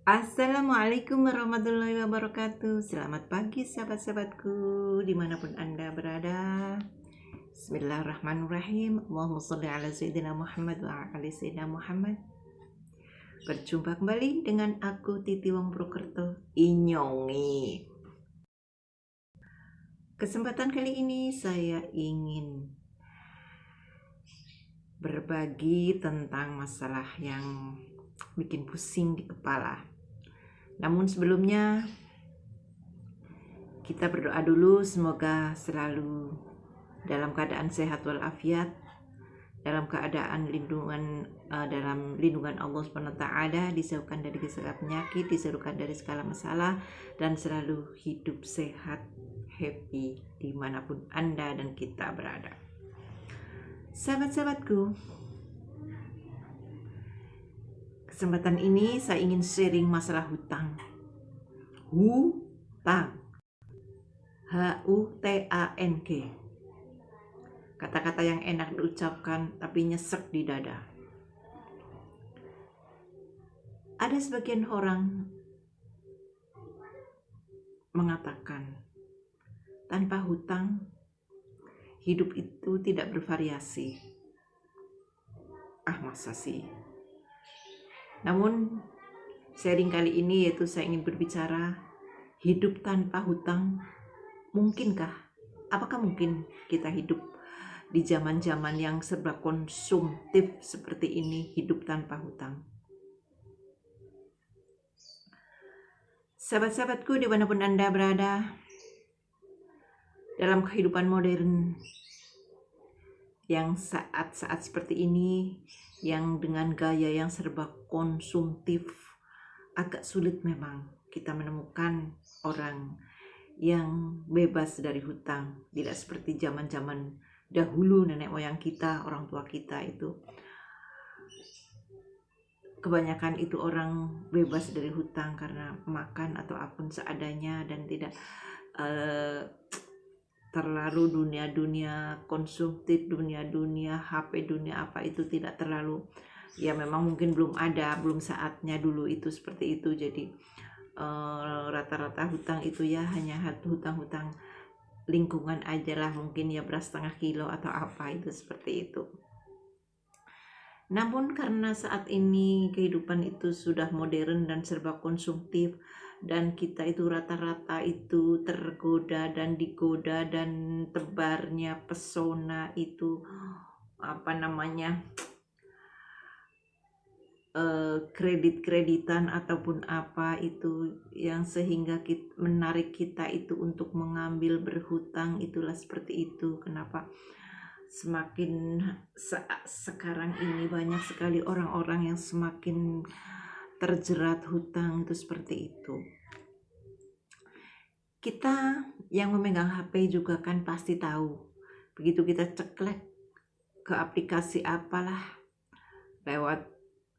Assalamualaikum warahmatullahi wabarakatuh. Selamat pagi sahabat-sahabatku dimanapun Anda berada. Bismillahirrahmanirrahim. Allahumma sholli ala Sayyidina Muhammad wa ala ali Sayyidina Muhammad. Berjumpa kembali dengan aku Titi Wong Purwokerto Inyongi. Kesempatan kali ini saya ingin berbagi tentang masalah yang bikin pusing di kepala. Namun sebelumnya kita berdoa dulu, semoga selalu dalam keadaan sehat walafiat, dalam keadaan dalam lindungan Allah Subhanahu wa taala, dijauhkan dari segala penyakit, dijauhkan dari segala masalah, dan selalu hidup sehat, happy dimanapun Anda dan kita berada. Sahabat-sahabatku, kesempatan ini saya ingin sharing masalah hutang. Hutang, H-U-T-A-N-G. Kata-kata yang enak diucapkan tapi nyesek di dada. Ada sebagian orang mengatakan tanpa hutang hidup itu tidak bervariasi. Masa sih? Namun sharing kali ini yaitu saya ingin berbicara hidup tanpa hutang. Mungkinkah? Apakah mungkin kita hidup di zaman-zaman yang serba konsumtif seperti ini, hidup tanpa hutang? Sahabat-sahabatku dimanapun Anda berada, dalam kehidupan modern yang saat-saat seperti ini, yang dengan gaya yang serba konsumtif, agak sulit memang kita menemukan orang yang bebas dari hutang. Tidak seperti zaman-zaman dahulu nenek moyang kita, orang tua kita itu. Kebanyakan itu orang bebas dari hutang karena makan atau apapun seadanya dan tidak terlalu dunia konsumtif, dunia HP, dunia apa itu tidak terlalu. Ya memang mungkin belum saatnya dulu itu seperti itu. Jadi rata-rata hutang itu ya hanya hutang-hutang lingkungan aja lah, mungkin ya beras setengah kilo atau apa itu seperti itu. Namun karena saat ini kehidupan itu sudah modern dan serba konsumtif, dan kita itu rata-rata itu tergoda dan digoda, dan tebarnya pesona itu kredit-kreditan ataupun apa itu yang sehingga menarik kita itu untuk mengambil berhutang, itulah seperti itu. Kenapa semakin sekarang ini banyak sekali orang-orang yang semakin terjerat hutang itu seperti itu. Kita yang memegang HP juga kan pasti tahu, begitu kita ceklek ke aplikasi apalah lewat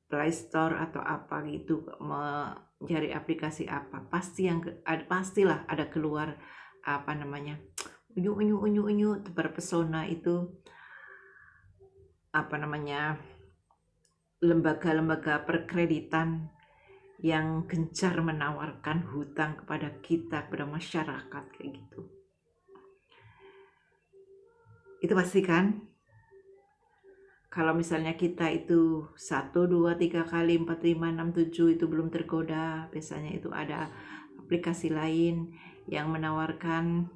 Play Store atau apa gitu, mencari aplikasi apa, pastilah ada keluar unyu terpesona itu lembaga-lembaga perkreditan yang gencar menawarkan hutang kepada kita, kepada masyarakat kayak gitu. Itu pasti kan? Kalau misalnya kita itu 1, 2, 3 kali, 4, 5, 6, 7 itu belum tergoda, biasanya itu ada aplikasi lain yang menawarkan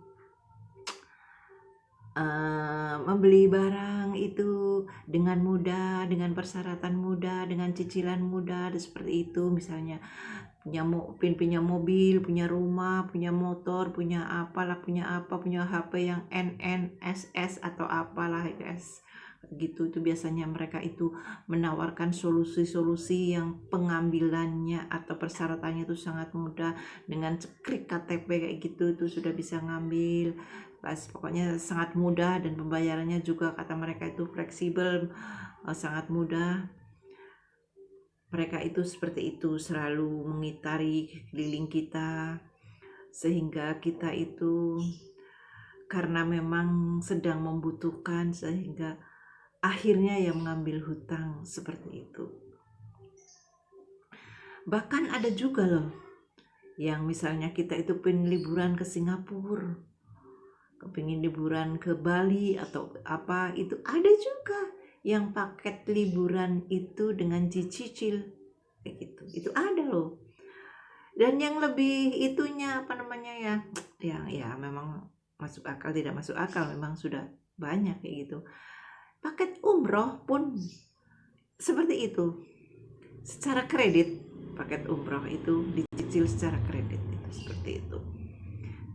membeli barang itu dengan mudah, dengan persyaratan mudah, dengan cicilan mudah, seperti itu. Misalnya punya mobil, punya rumah, punya motor, punya apalah, punya HP yang NNSS atau apalah guys gitu. Itu biasanya mereka itu menawarkan solusi-solusi yang pengambilannya atau persyaratannya itu sangat mudah, dengan klik KTP kayak gitu itu sudah bisa ngambil. Pokoknya sangat mudah, dan pembayarannya juga kata mereka itu fleksibel, sangat mudah. Mereka itu seperti itu, selalu mengitari keliling kita, sehingga kita itu karena memang sedang membutuhkan sehingga akhirnya yang mengambil hutang seperti itu. Bahkan ada juga loh yang misalnya kita itu pengen liburan ke Singapura, kepingin liburan ke Bali atau apa, itu ada juga yang paket liburan itu dengan dicicil kayak gitu, itu ada loh. Dan yang lebih itunya apa namanya ya memang masuk akal tidak masuk akal, memang sudah banyak kayak gitu. Paket umroh pun seperti itu, secara kredit. Paket umroh itu dicicil secara kredit, itu seperti itu.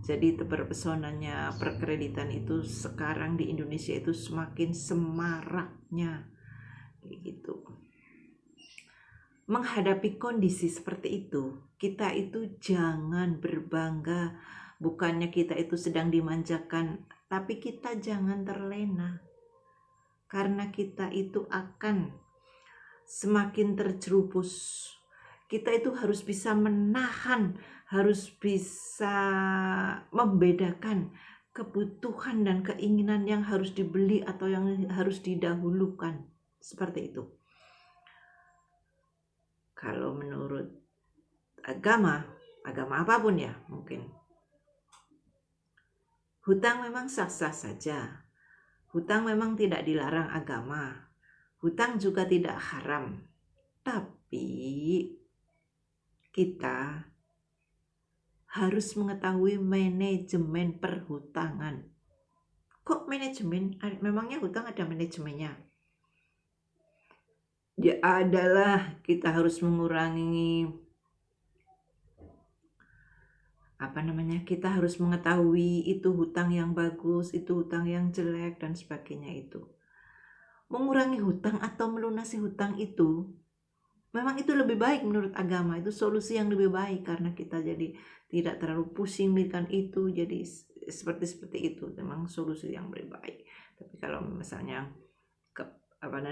Jadi terpesonanya perkreditan itu sekarang di Indonesia itu semakin semaraknya gitu. Menghadapi kondisi seperti itu, kita itu jangan berbangga, bukannya kita itu sedang dimanjakan, tapi kita jangan terlena. Karena kita itu akan semakin terjerumus. Kita itu harus bisa menahan, harus bisa membedakan kebutuhan dan keinginan yang harus dibeli atau yang harus didahulukan. Seperti itu. Kalau menurut agama apapun ya mungkin, hutang memang sah-sah saja. Hutang memang tidak dilarang agama. Hutang juga tidak haram. Tapi kita harus mengetahui manajemen perhutangan. Kok manajemen? Memangnya hutang ada manajemennya? Ya adalah kita harus mengurangi kita harus mengetahui itu hutang yang bagus, itu hutang yang jelek dan sebagainya itu. Mengurangi hutang atau melunasi hutang itu memang itu lebih baik menurut agama, itu solusi yang lebih baik karena kita jadi tidak terlalu pusing mikirkan itu, jadi seperti itu memang solusi yang lebih baik. Tapi kalau misalnya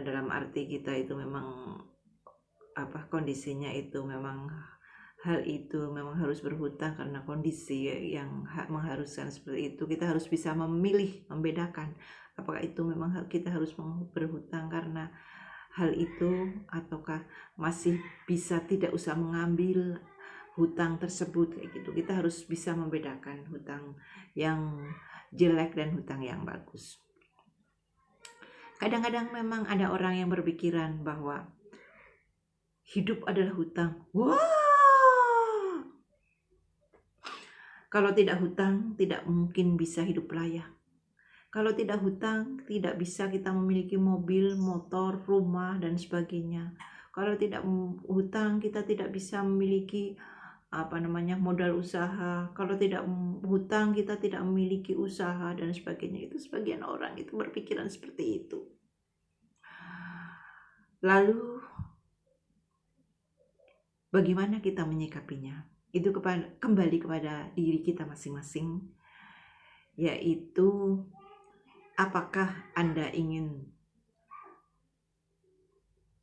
dalam arti kita itu memang kondisinya itu memang hal itu memang harus berhutang karena kondisi yang mengharuskan seperti itu, kita harus bisa memilih, membedakan apakah itu memang kita harus berhutang karena hal itu ataukah masih bisa tidak usah mengambil hutang tersebut kayak gitu. Kita harus bisa membedakan hutang yang jelek dan hutang yang bagus. Kadang-kadang memang ada orang yang berpikiran bahwa hidup adalah hutang. Wah, kalau tidak hutang tidak mungkin bisa hidup layak. Kalau tidak hutang, tidak bisa kita memiliki mobil, motor, rumah, dan sebagainya. Kalau tidak hutang, kita tidak bisa memiliki modal usaha. Kalau tidak hutang, kita tidak memiliki usaha dan sebagainya. Itu sebagian orang itu berpikiran seperti itu. Lalu bagaimana kita menyikapinya? Itu kembali kepada diri kita masing-masing, yaitu apakah Anda ingin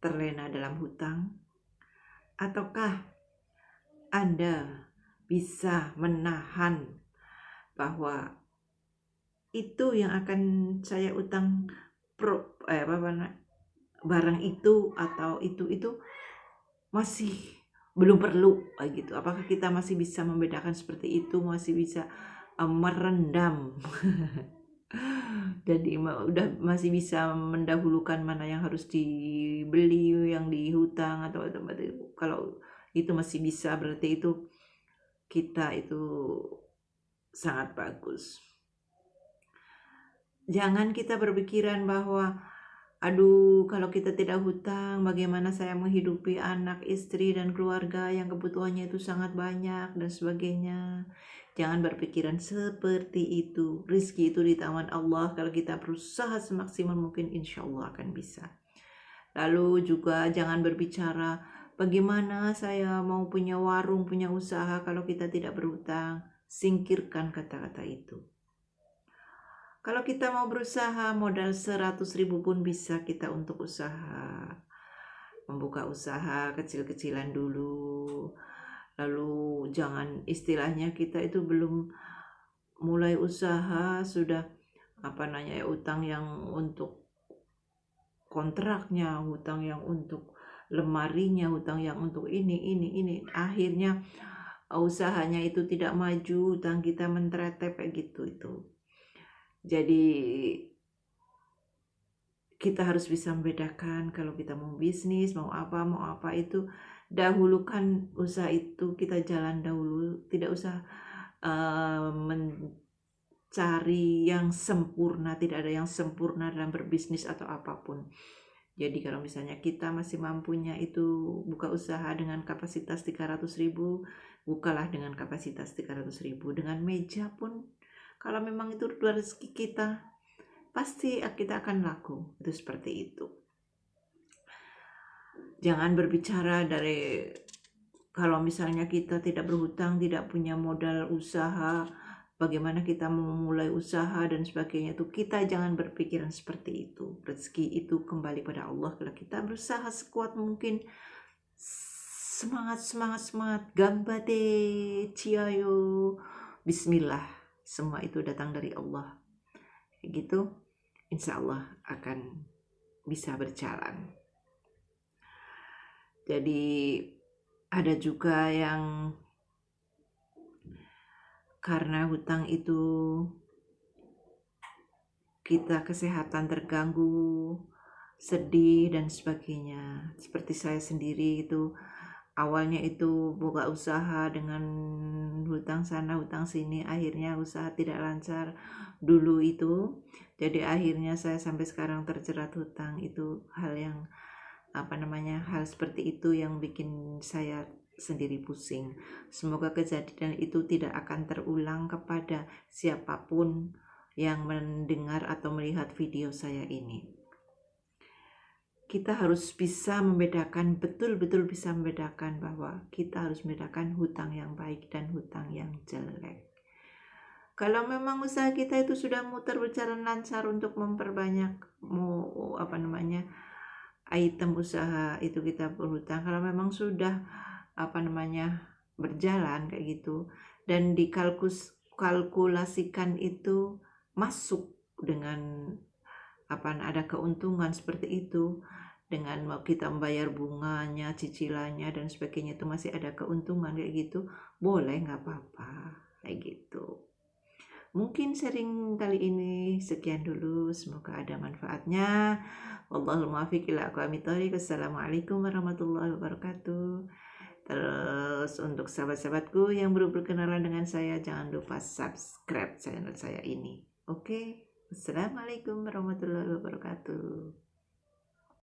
terlena dalam hutang, ataukah Anda bisa menahan bahwa itu yang akan saya utang barang itu atau itu masih belum perlu gitu. Apakah kita masih bisa membedakan seperti itu, masih bisa merendam jadi udah masih bisa mendahulukan mana yang harus dibeli, yang dihutang atau kalau itu masih bisa, berarti itu kita itu sangat bagus. Jangan kita berpikiran bahwa kalau kita tidak hutang bagaimana saya menghidupi anak, istri dan keluarga yang kebutuhannya itu sangat banyak dan sebagainya. Jangan berpikiran seperti itu. Rizki itu di tangan Allah. Kalau kita berusaha semaksimal mungkin insya Allah akan bisa. Lalu juga jangan berbicara bagaimana saya mau punya warung, punya usaha kalau kita tidak berhutang. Singkirkan kata-kata itu. Kalau kita mau berusaha modal 100.000 pun bisa kita untuk usaha. Membuka usaha kecil-kecilan dulu. Lalu jangan istilahnya kita itu belum mulai usaha sudah utang yang untuk kontraknya, hutang yang untuk lemarinya, hutang yang untuk ini. Akhirnya usahanya itu tidak maju, hutang kita menteretep kayak gitu itu. Jadi kita harus bisa membedakan kalau kita mau bisnis, mau apa itu dahulukan usaha itu, kita jalan dahulu, tidak usah mencari yang sempurna, tidak ada yang sempurna dalam berbisnis atau apapun. Jadi kalau misalnya kita masih mampunya itu buka usaha dengan kapasitas 300.000, bukalah dengan kapasitas 300.000. Dengan meja pun kalau memang itu luar rezeki kita, pasti kita akan laku. Itu seperti itu. Jangan berbicara dari kalau misalnya kita tidak berhutang, tidak punya modal usaha, bagaimana kita memulai usaha dan sebagainya itu, kita jangan berpikiran seperti itu. Rezeki itu kembali pada Allah. Kalau kita berusaha sekuat mungkin, semangat, gambate, ciayo, bismillah, semua itu datang dari Allah. Gitu, insya Allah akan bisa berjalan. Jadi ada juga yang karena hutang itu kita kesehatan terganggu, sedih dan sebagainya. Seperti saya sendiri itu awalnya itu buka usaha dengan hutang sana hutang sini, akhirnya usaha tidak lancar dulu itu. Jadi akhirnya saya sampai sekarang terjerat hutang. Itu hal yang hal seperti itu yang bikin saya sendiri pusing. Semoga kejadian itu tidak akan terulang kepada siapapun yang mendengar atau melihat video saya ini. Kita harus bisa membedakan, betul-betul bisa membedakan bahwa kita harus membedakan hutang yang baik dan hutang yang jelek. Kalau memang usaha kita itu sudah muter berjalan lancar untuk memperbanyak item usaha itu kita berhutang, kalau memang sudah berjalan kayak gitu dan dikalkulasikan itu masuk dengan ada keuntungan seperti itu, dengan kita membayar bunganya, cicilannya dan sebagainya itu masih ada keuntungan kayak gitu, boleh, nggak apa-apa kayak gitu. Mungkin sharing kali ini sekian dulu, semoga ada manfaatnya. Wallahul muwaffiq ila aqwamit thoriq. Wassalamualaikum warahmatullahi wabarakatuh. Terus untuk sahabat-sahabatku yang baru berkenalan dengan saya, jangan lupa subscribe channel saya ini. Oke. Assalamualaikum warahmatullahi wabarakatuh.